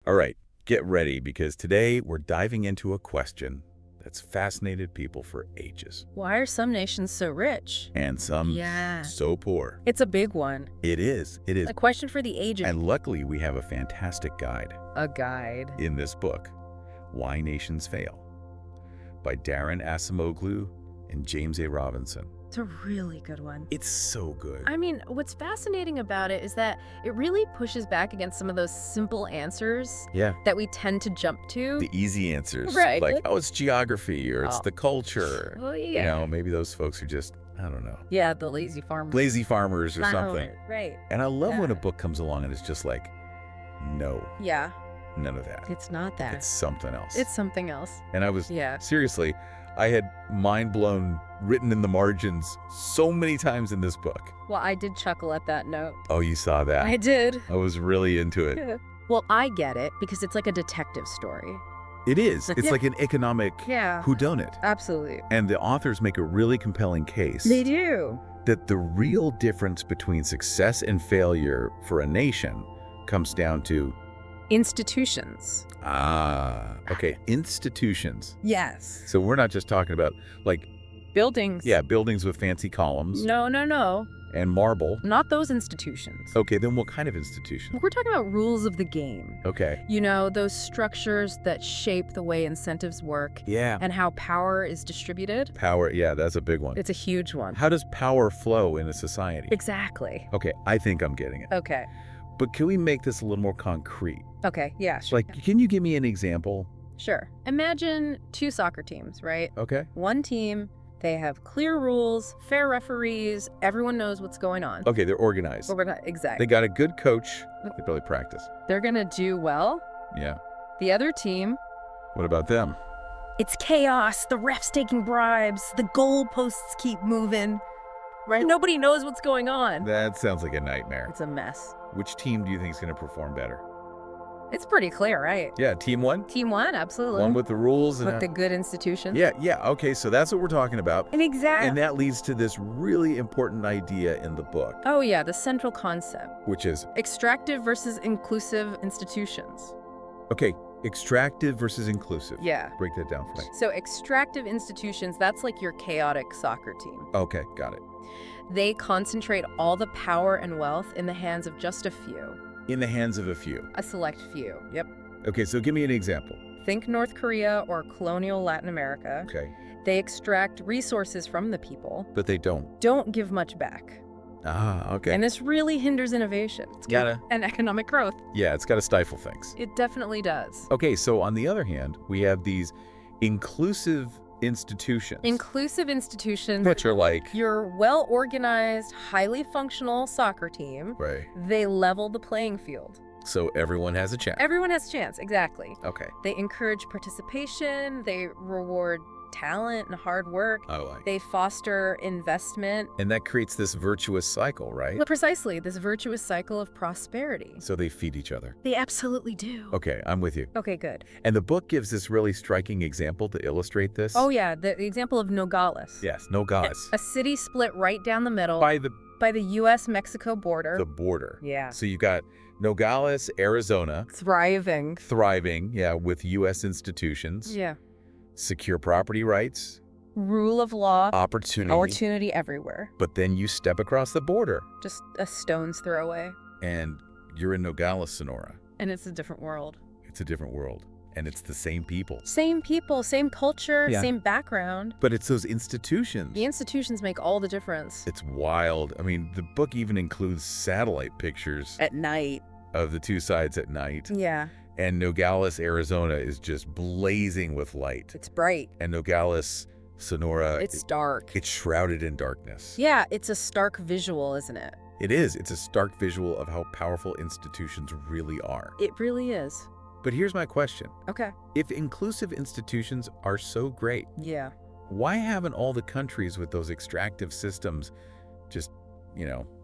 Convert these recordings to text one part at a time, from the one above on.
All right, get ready because today we're diving into a question that's fascinated people for ages. Why are some nations so rich? And some Yeah. so poor. It's a big one. It is. A question for the ages. And luckily, we have a fantastic guide A guide. in this book, Why Nations Fail, by Daron Acemoglu and James A. Robinson. It's a really good one. It's so good. I mean, what's fascinating about it is that it really pushes back against some of those simple answers Yeah. that we tend to jump to. The easy answers. Right. Like, oh, it's geography or it's Oh. the culture. Oh, yeah. You know, maybe those folks are just, I don't know, Yeah, the lazy farmer. lazy farmers or something. Right. And I love when a Yeah. book comes along and it's just like, no, Yeah, none of that. it's not that. It's something else. It's something else. And I was, Yeah. seriously, I had mind blown written in the margins so many times in this book. Well, I did chuckle at that note. Oh, you saw that? I did. I was really into it. Well, I get it because it's like a detective story. It is. It's Yeah. like an economic Yeah. whodunit. Absolutely. And the authors make a really compelling case They do. that the real difference between success and failure for a nation comes down to, Institutions. okay, institutions. Yes. So we're not just talking about, like, Buildings. yeah, buildings with fancy columns No. and marble. Not those institutions. Okay, then what kind of institution? We're talking about rules of the game. Okay. You know, those structures that shape the way incentives work Yeah. and how power is distributed. Power, yeah, that's a big one. It's a huge one. How does power flow in a society? Exactly. Okay, I think I'm getting it. Okay. But can we make this a little more concrete? Okay. Yeah, sure. Like, can you give me an example? Sure. Imagine two soccer teams, right? Okay. One team, they have clear rules, fair referees, everyone knows what's going on. Okay, they're organized. But we're not They exactly. got a good coach. They probably practice. They're gonna do well. Yeah. The other team, What about them? it's chaos. The refs taking bribes. The goalposts keep moving. Right? Nobody knows what's going on. That sounds like a nightmare. It's a mess. Which team do you think is going to perform better? It's pretty clear, right? Yeah, team one? Team one, absolutely. One with the rules and With the good institutions. Yeah, okay, so that's what we're talking about. And exactly. And that leads to this really important idea in the book, Oh yeah, the central concept. which is, Extractive versus inclusive institutions. okay, extractive versus inclusive. Yeah. Break that down for me. So extractive institutions, that's like your chaotic soccer team. Okay, got it. They concentrate all the power and wealth in the hands of just a few. In the hands of a few. A select few. Yep. Okay, so give me an example. Think North Korea or colonial Latin America. Okay. They extract resources from the people, But they don't. don't give much back. Okay. And this really hinders innovation. And economic growth. Yeah, it's got to stifle things. It definitely does. Okay, so on the other hand, we have these inclusive institutions. Inclusive institutions. Which are like, Your well-organized, highly functional soccer team, right. they level the playing field. So everyone has a chance. Everyone has a chance, exactly. Okay. They encourage participation, they reward talent and hard work, they foster investment. And that creates this virtuous cycle, right? Well, precisely, this virtuous cycle of prosperity. So they feed each other. They absolutely do. Okay, I'm with you. Okay, good. And the book gives this really striking example to illustrate this. Oh yeah, the example of Nogales. Yes, Nogales. A city split right down the middle By the U.S.-Mexico border. border. Yeah. So you got Nogales, Arizona, Thriving. yeah, with U.S. institutions, Yeah. secure property rights, Rule of law. opportunity. Everywhere. But then you step across the border Just a stone's throw away. and you're in Nogales, Sonora. And it's a different world. It's a different world. And it's the same people. Same people, same culture, Yeah. same background. But it's those institutions. The institutions make all the difference. It's wild. I mean, the book even includes satellite pictures At night. of the two sides at night. Yeah. And Nogales, Arizona is just blazing with light. It's bright. And Nogales, Sonora, It's dark. it's shrouded in darkness. Yeah, it's a stark visual, isn't it? It is. It's a stark visual of how powerful institutions really are. It really is. But here's my question. Okay. If inclusive institutions are so great, Yeah. why haven't all the countries with those extractive systems just,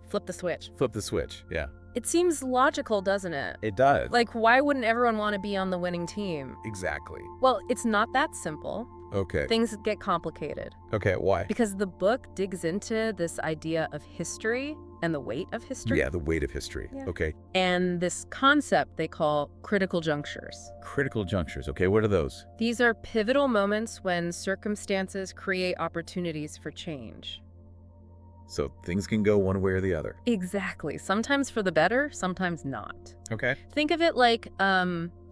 Flip the switch. flip the switch? Yeah, It seems logical, doesn't it? it does. Like, why wouldn't everyone want to be on the winning team? Exactly. Well, it's not that simple. Okay. Things get complicated Okay, why? because the book digs into this idea of history and the weight of history. Yeah, the weight of history. Yeah. Okay. And this concept they call critical junctures. Critical junctures. Okay, what are those? These are pivotal moments when circumstances create opportunities for change. So things can go one way or the other. Exactly. Sometimes for the better, sometimes not. Okay. Think of it like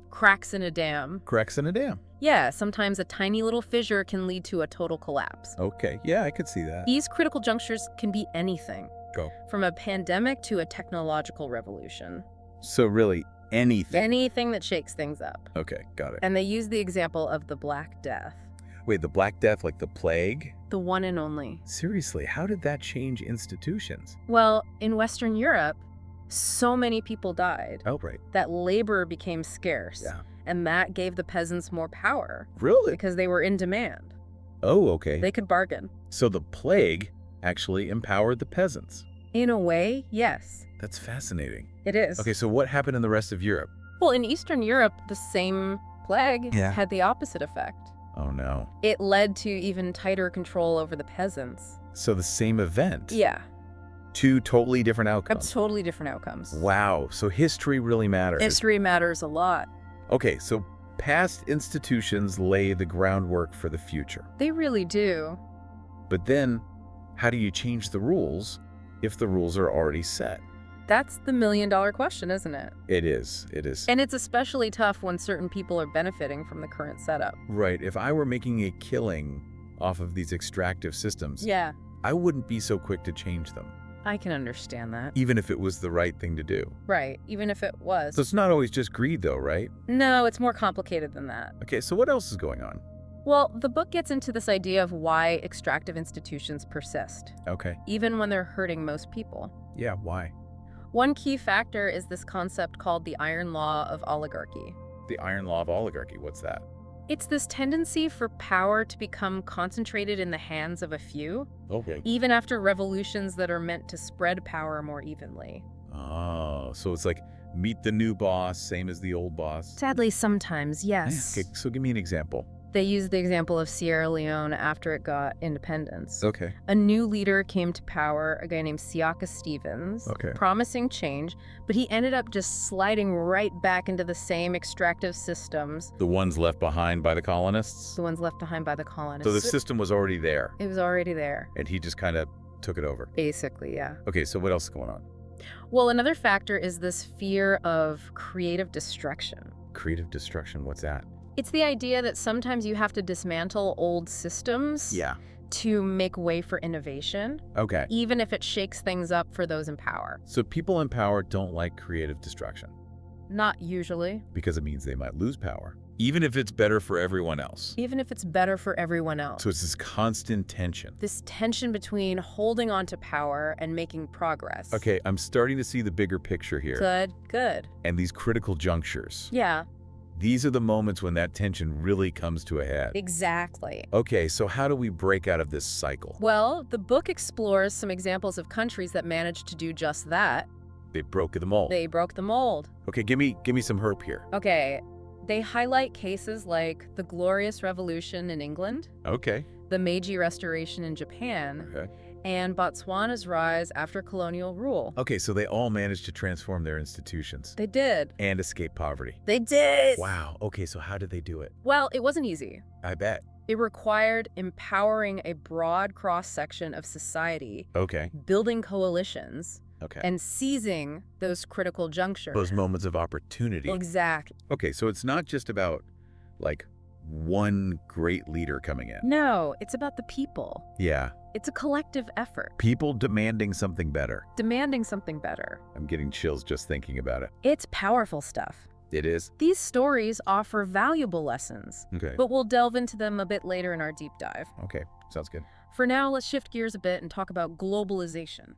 cracks in a dam. Cracks in a dam. Yeah, sometimes a tiny little fissure can lead to a total collapse. Okay, yeah, I could see that. These critical junctures can be anything, Go. from a pandemic to a technological revolution. So really, anything. Anything that shakes things up. Okay, got it. And they use the example of the Black Death, Wait, the Black Death, like the plague? the one and only. Seriously, how did that change institutions? Well, in Western Europe, so many people died Oh, right. that labor became scarce. Yeah. And that gave the peasants more power Really? because they were in demand. Oh, okay. They could bargain. So the plague actually empowered the peasants. In a way, yes, That's fascinating. it is. Okay, so what happened in the rest of Europe? Well, in Eastern Europe, the same plague Yeah. had the opposite effect. Oh, no. It led to even tighter control over the peasants. So the same event? Yeah, Two totally different outcomes. totally different outcomes. Wow, so history really matters. History matters a lot. Okay, so past institutions lay the groundwork for the future. They really do. But then, how do you change the rules if the rules are already set? That's the million-dollar question, isn't it? It is. And it's especially tough when certain people are benefiting from the current setup. Right, if I were making a killing off of these extractive systems, Yeah, I wouldn't be so quick to change them, I can understand that. even if it was the right thing to do. Right, even if it was. So it's not always just greed though, right? No, it's more complicated than that. Okay, so what else is going on? Well, the book gets into this idea of why extractive institutions persist, Okay, even when they're hurting most people. yeah, why? One key factor is this concept called the iron law of oligarchy. The iron law of oligarchy, what's that? It's this tendency for power to become concentrated in the hands of a few, Okay. even after revolutions that are meant to spread power more evenly. Oh, so it's like meet the new boss, same as the old boss. Sadly, sometimes, yes. Okay, so give me an example. They use the example of Sierra Leone after it got independence. Okay. A new leader came to power, a guy named Siaka Stevens, Okay. promising change, but he ended up just sliding right back into the same extractive systems, The ones left behind by the colonists? the ones left behind by the colonists. So the system was already there, It was already there, and he just kind of took it over. basically, yeah. Okay, so what else is going on? Well, another factor is this fear of creative destruction. Creative destruction, what's that? It's the idea that sometimes you have to dismantle old systems to make way for innovation, Okay. even if it shakes things up for those in power. So people in power don't like creative destruction Not usually, because it means they might lose power, even if it's better for everyone else. even if it's better for everyone else. So it's this constant tension. This tension between holding on to power and making progress. Okay, I'm starting to see the bigger picture here. Good, good. And these critical junctures. Yeah, These are the moments when that tension really comes to a head. exactly. Okay, so how do we break out of this cycle? Well, the book explores some examples of countries that managed to do just that. They broke the mold. They broke the mold. Okay, give me some herp here. Okay, they highlight cases like the Glorious Revolution in England, Okay. the Meiji Restoration in Japan, Okay. and Botswana's rise after colonial rule. Okay, so they all managed to transform their institutions They did. and escape poverty. They did! Wow. Okay, so how did they do it? Well, it wasn't easy. I bet. It required empowering a broad cross-section of society, Okay. building coalitions, Okay. and seizing those critical junctures. Those moments of opportunity. Exactly. Okay, so it's not just about like one great leader coming in. No, it's about the people. Yeah. It's a collective effort, People demanding something better. demanding something better. I'm getting chills just thinking about it. It's powerful stuff. It is? These stories offer valuable lessons, Okay. but we'll delve into them a bit later in our deep dive. Okay, sounds good. For now, let's shift gears a bit and talk about globalization.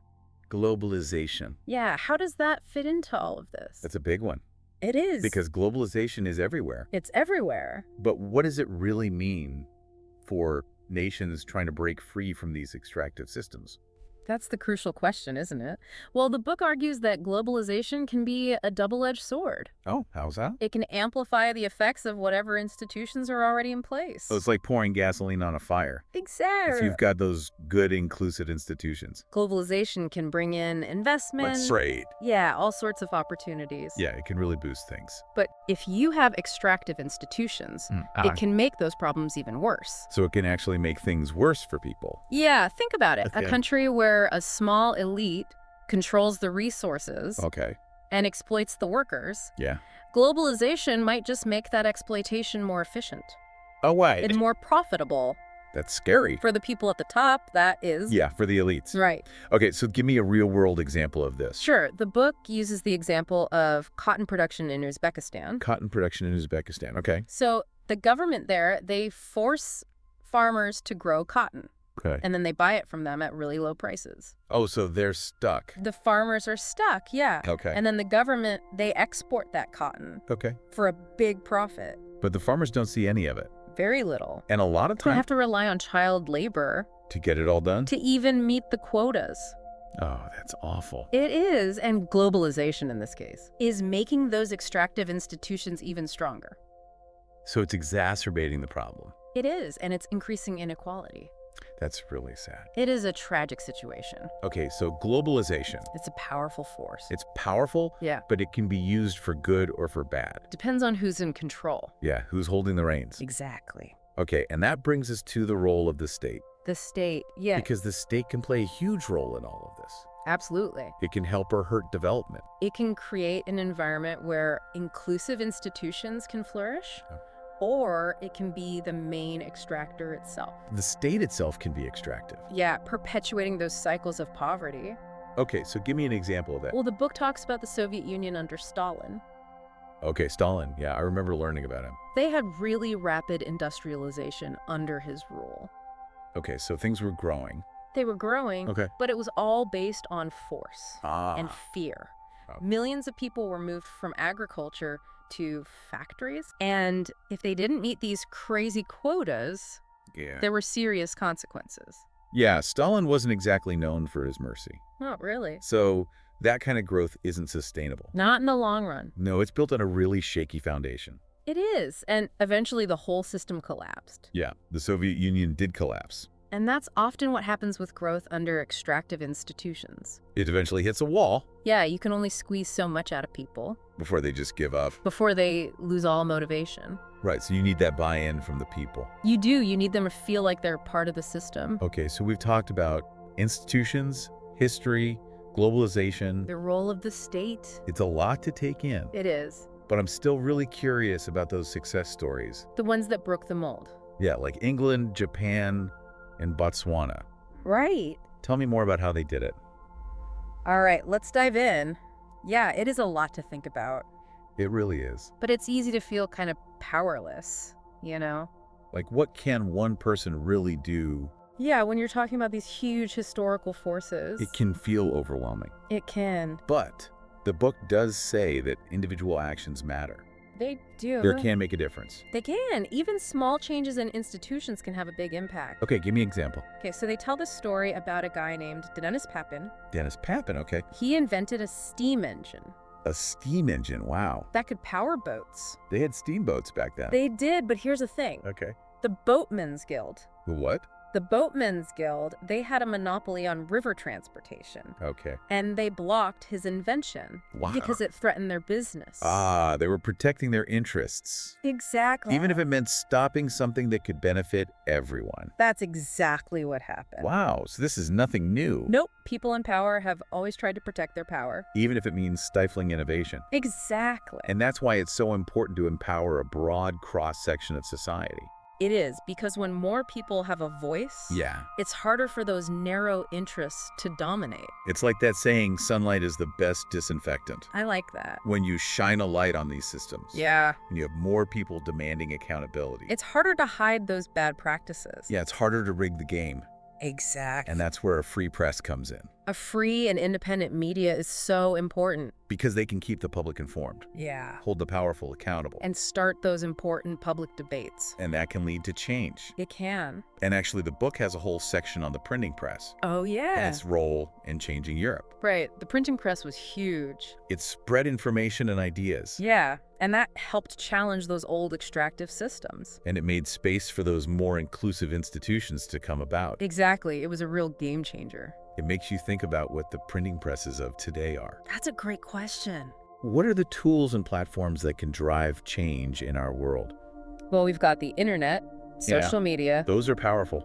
Globalization. Yeah, how does that fit into all of this? That's a big one It is. because globalization is everywhere. it's everywhere. But what does it really mean for nations trying to break free from these extractive systems? That's the crucial question, isn't it? Well, the book argues that globalization can be a double-edged sword. Oh, how's that? It can amplify the effects of whatever institutions are already in place. So it's like pouring gasoline on a fire. Exactly. If you've got those good, inclusive institutions. Globalization can bring in investment. Like trade. Yeah, all sorts of opportunities. Yeah, it can really boost things. But if you have extractive institutions, it can make those problems even worse. So it can actually make things worse for people. Yeah, think about it. Okay. A country where a small elite controls the resources and exploits the workers. Yeah. Globalization might just make that exploitation more efficient. Oh, wait. And more profitable. That's scary. For the people at the top, that is. Yeah, for the elites. Right. Okay, so give me a real-world example of this. Sure. The book uses the example of cotton production in Uzbekistan. Cotton production in Uzbekistan, okay. So the government there, they force farmers to grow cotton. Okay. And then they buy it from them at really low prices. Oh, so they're stuck. The farmers are stuck, yeah. Okay. And then the government, they export that cotton. Okay. For a big profit. But the farmers don't see any of it. Very little. And a lot of They time have to rely on child labor. To get it all done? To even meet the quotas. Oh, that's awful. It is, and globalization in this case, is making those extractive institutions even stronger. So it's exacerbating the problem. It is, and it's increasing inequality. That's really sad. It is a tragic situation. Okay, so globalization. It's a powerful force. It's powerful, yeah, but it can be used for good or for bad. Depends on who's in control. Yeah, who's holding the reins. Exactly. Okay, and that brings us to the role of the state. The state, yeah. Because the state can play a huge role in all of this. Absolutely. It can help or hurt development. It can create an environment where inclusive institutions can flourish. Oh. Or it can be the main extractor itself. The state itself can be extractive. Yeah, perpetuating those cycles of poverty. Okay, so give me an example of that. Well, the book talks about the Soviet Union under Stalin. Okay, Stalin. Yeah, I remember learning about him. They had really rapid industrialization under his rule. Okay, so things were growing. They were growing, okay, but it was all based on force and fear. Oh. Millions of people were moved from agriculture to factories, and if they didn't meet these crazy quotas, there were serious consequences. Yeah, Stalin wasn't exactly known for his mercy. Not really. So that kind of growth isn't sustainable. Not in the long run. No, it's built on a really shaky foundation. It is, and eventually the whole system collapsed. Yeah, the Soviet Union did collapse. And that's often what happens with growth under extractive institutions. It eventually hits a wall. Yeah, you can only squeeze so much out of people. Before they just give up. Before they lose all motivation. Right, so you need that buy-in from the people. You do. You need them to feel like they're part of the system. Okay, so we've talked about institutions, history, globalization. The role of the state. It's a lot to take in. It is. But I'm still really curious about those success stories. The ones that broke the mold. Yeah, like England, Japan, and Botswana. Right. Tell me more about how they did it. All right, let's dive in. Yeah, it is a lot to think about. It really is. But it's easy to feel kind of powerless, you know? Like, what can one person really do? Yeah, when you're talking about these huge historical forces. It can feel overwhelming. It can. But the book does say that individual actions matter. They do. They can make a difference. They can. Even small changes in institutions can have a big impact. Okay, give me an example. Okay, so they tell this story about a guy named Dennis Papin. Dennis Papin, okay. He invented a steam engine. A steam engine, wow. That could power boats. They had steamboats back then. They did, but here's the thing. Okay. The Boatmen's Guild. The what? The Boatmen's Guild, they had a monopoly on river transportation. Okay. And they blocked his invention. Wow. Because it threatened their business. Ah, they were protecting their interests. Exactly. Even if it meant stopping something that could benefit everyone. That's exactly what happened. Wow, so this is nothing new. Nope. People in power have always tried to protect their power. Even if it means stifling innovation. Exactly. And that's why it's so important to empower a broad cross-section of society. It is, because when more people have a voice, it's harder for those narrow interests to dominate. It's like that saying, sunlight is the best disinfectant. I like that. When you shine a light on these systems. Yeah. And you have more people demanding accountability. It's harder to hide those bad practices. Yeah, it's harder to rig the game. Exactly. And that's where a free press comes in. A free and independent media is so important. Because they can keep the public informed, Yeah. hold the powerful accountable. And start those important public debates. And that can lead to change. It can. And actually, the book has a whole section on the printing press Oh, and yeah. its role in changing Europe. Right. The printing press was huge. It spread information and ideas. Yeah. And that helped challenge those old extractive systems. And it made space for those more inclusive institutions to come about. Exactly. It was a real game changer. It makes you think about what the printing presses of today are. That's a great question. What are the tools and platforms that can drive change in our world? Well, we've got the internet, social media, Those are powerful,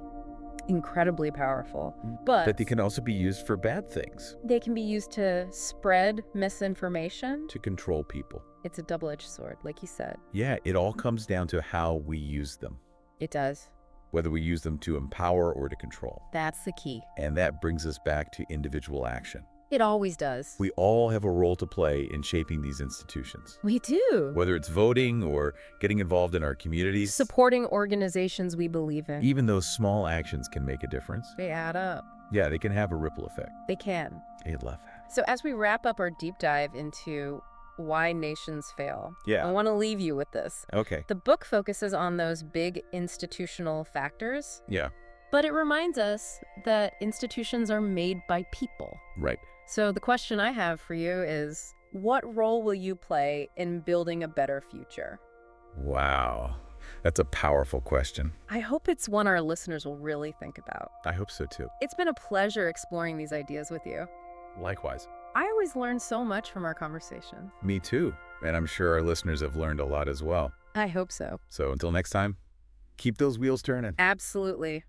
incredibly powerful, but but they can also be used for bad things, they can be used to spread misinformation. to control people. It's a double-edged sword, like you said. Yeah, it all comes down to how we use them, It does. whether we use them to empower or to control. That's the key. And that brings us back to individual action. It always does. We all have a role to play in shaping these institutions, We do. whether it's voting or getting involved in our communities. Supporting organizations we believe in. Even ththose small actions can make a difference. They add up. Yeah, they can have a ripple effect. They can. I love that. So as we wrap up our deep dive into why nations fail, Yeah. I want to leave you with this. Okay. The book focuses on those big institutional factors, Yeah. but it reminds us that institutions are made by people. Right. So the question I have for you is, what role will you play in building a better future? Wow. That's a powerful question. I hope it's one our listeners will really think about. I hope so too. It's been a pleasure exploring these ideas with you. Likewise. I always learn so much from our conversations. Me too. And I'm sure our listeners have learned a lot as well. I hope so. So until next time, keep those wheels turning. Absolutely.